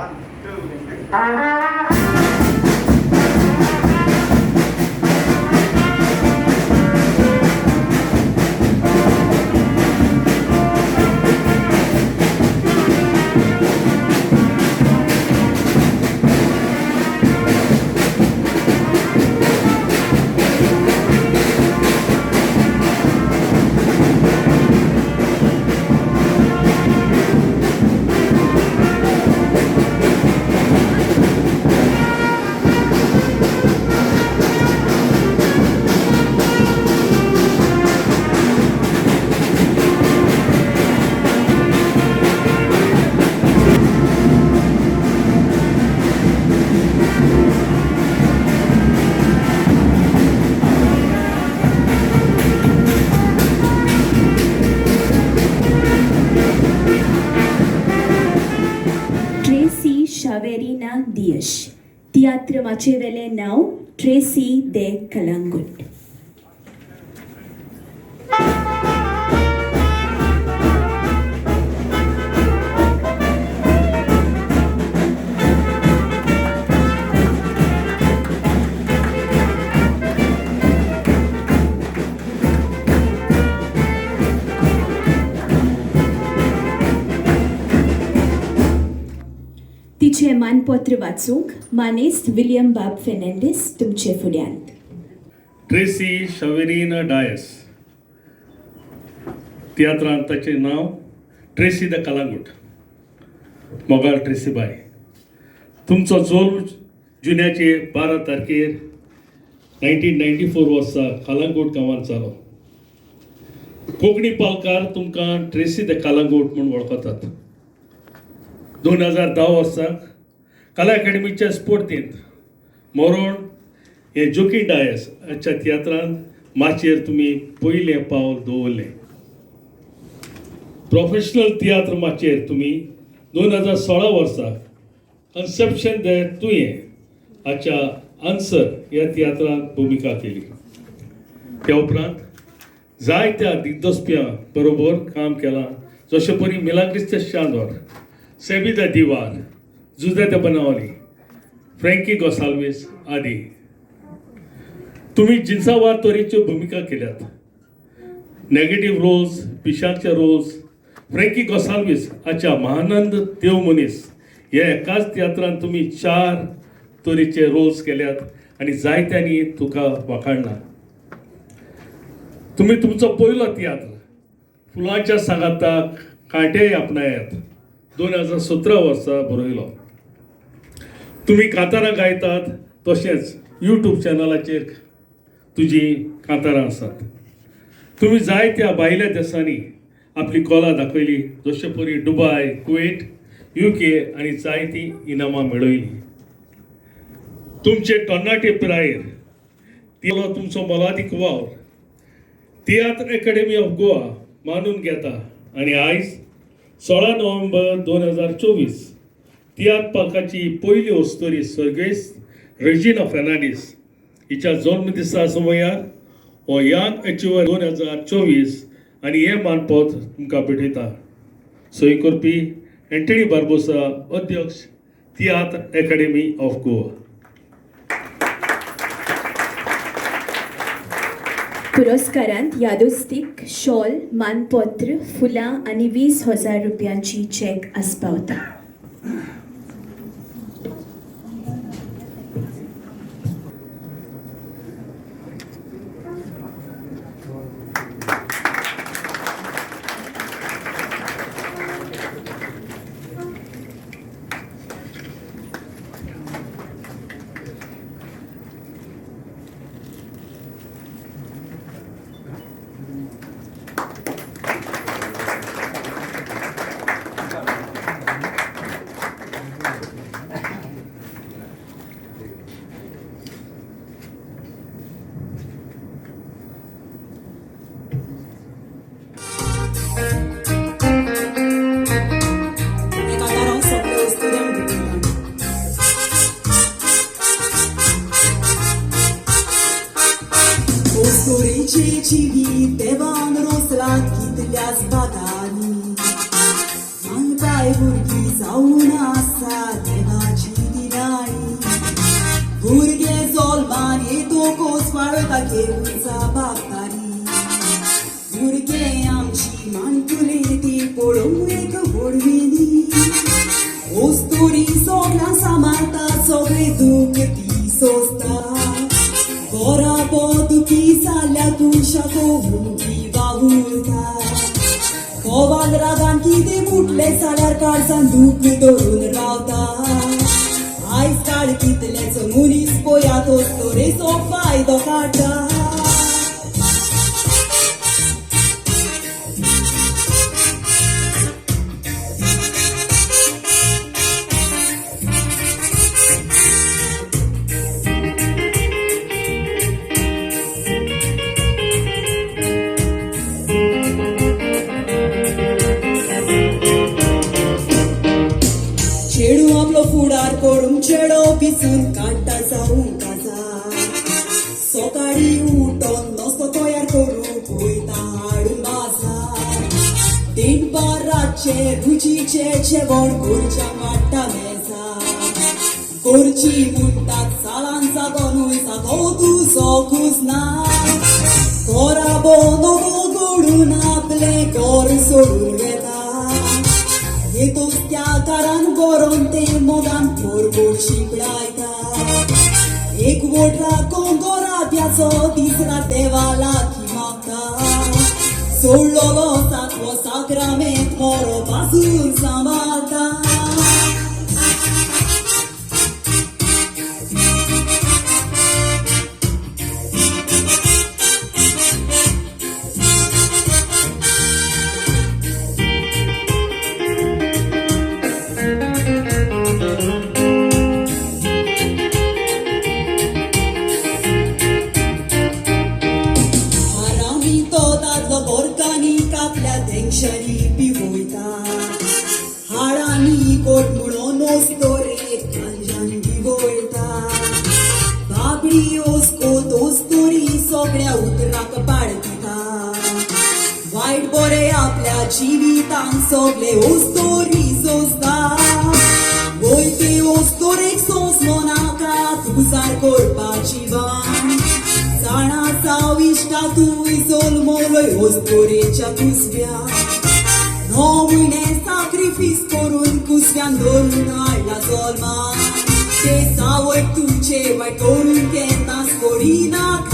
1, 2, 3. Tracy Shaverina Dias. Teatro Macevele now, Tracy de Kalangut. तिचे मानपत्र वाचूंक मानेस्त विलियम बाब फेर्नांडीस तुमचे फुड्यांत. ट्रेसी शवेरीन डायस. तियात्रांत ताचें नांव ट्रेसी द कलांगूट. मोगाळ ट्रेसी बाय. तुमचो जोल्म जुन्याचे 12 तारखेर 1994 वर्सा कलांगूट गांवांत जालो. कोंकणी पालकार तुमकां ट्रेसी द कलांगूट म्हूण वळखतात. 2010 वर्साक कला अकॅडमीच्या स्पर्धेंत मोरोण हे जोकी डायस हाच्या तियात्रांत माचयेर तुमी पयलें पावल दवरलें. प्रोफेशनल तियात्र माचयेर तुमी 2016 वर्सा कन्सेप्शन द तुयें हाच्या आन्सर ह्या तियात्रांत भुमिका केली. त्या उपरांत जायत्या दिग्दर्शकां बरोबर काम केलां, जशे परी मिलाग्रिस शांदोर, सेबी द दिवार, जुझे द बनावली, फ्रँकी गोसाल्वीस आदी. तुम्ही जिन्सावार तरेच्यो भुमिका केल्यात. नेगेटिव्ह रोल्स, पिशाचे रोल्स. फ्रँकी गोसाल्वीस हाच्या महानंद देव मनीस ह्या एकाच तियात्रांत तुम्ही 4 तरेचे रोल्स केल्यात आनी जायत्यांनी तुका वखाणला. तुम्ही तुमचो पयलो तियात्र फुलांच्या सांगाताक कांटे आपणायात 2017 वर्सा बरयलो. तुम्ही कांतारां गायतात, तशेंच यूट्यूब चॅनलाचेर तुजी कांतारां आसात. तुम्ही जायत्या भायल्या देशांनी आपली कला दाखयली, जशे परी दुबय, कुवेट, UK आनी जायतीं इनामां मेळयलीं. तुमचे टोन्नाटे पिरायेर तुमचो मोलादीक वावर तियात्र अकॅडमी ऑफ गोवा मानून घेता आनी आयज 16 नोव्हेंबर 2024 तियात्र पालकाची पयली वस्तोरी सर्गेस्त रेजिना फेर्नांडीस हिच्या जल्मदिसा समयार हो यंग अचिव्हर 2024 आनी हे मानपत्र तुमकां भेटयता. सही करपी एंटनी बार्बोसा, अध्यक्ष, तियात्र अकॅडमी ऑफ गोवा. पुरस्कारांत यादोस्तीक, शॉल, मानपत्र, फुलां आनी 20,000 रुपयांची चॅक आस्पावता. स्टोरी सोगला सांबाळता सगळे दूख ती सोसता बरा दुखी जाल्या तुळशा कोहून वावुरता कोवाल रागान कितें मुटले जाल्यार काळजान दूख धरून रावता आयज काळ कितलेच मनीस पया तो स्टोरेचो फायदो काडटा चेडू आपलो फुडार करून चेडो पिसून काडटा जावूं काजा सकाळी उठोन नस्तो तयार करूंक वयता हाडून बाजार दिनभर रातचे रुचीचे जेवण घरच्यान वाडटा मेजार करची म्हणटात सालान जागोनूय जागो तुजो खुसना घरा बोनो गोडून आपले घर सोडून वेता येतोच त्या कारान गोरोन ते मोगान पोरगोड शिपडायता एक मोठा कोंगोराब्याचो तिसरा देवाला की मागता सोडलोलो सातवो साक्रामेंत मोरो पासून सांबाळता बोरकांनी कापल्या तेंगशांनी पिवयता हाडांनी कोट म्हणून ओस्तोरे खांजान पिवयता बाबडी ओस्कोत ओस्तोरी सगळ्या उतराक पाड दिता वायट बरे आपल्या जिवितान सगळे ओस्तोरी सोसता वयते ओस्तोरेक सोंसलो नाका तुजार करपाची बाण जाणा साविष्टा तुय सोलमोलोय ओस्तोरेच्या कुसव्या नो म्हयने सॅक्रिफीस करून कुसव्यान धरून हाडला जल्माक ते सावय तुमचे वायट करून केन्नाच करिनात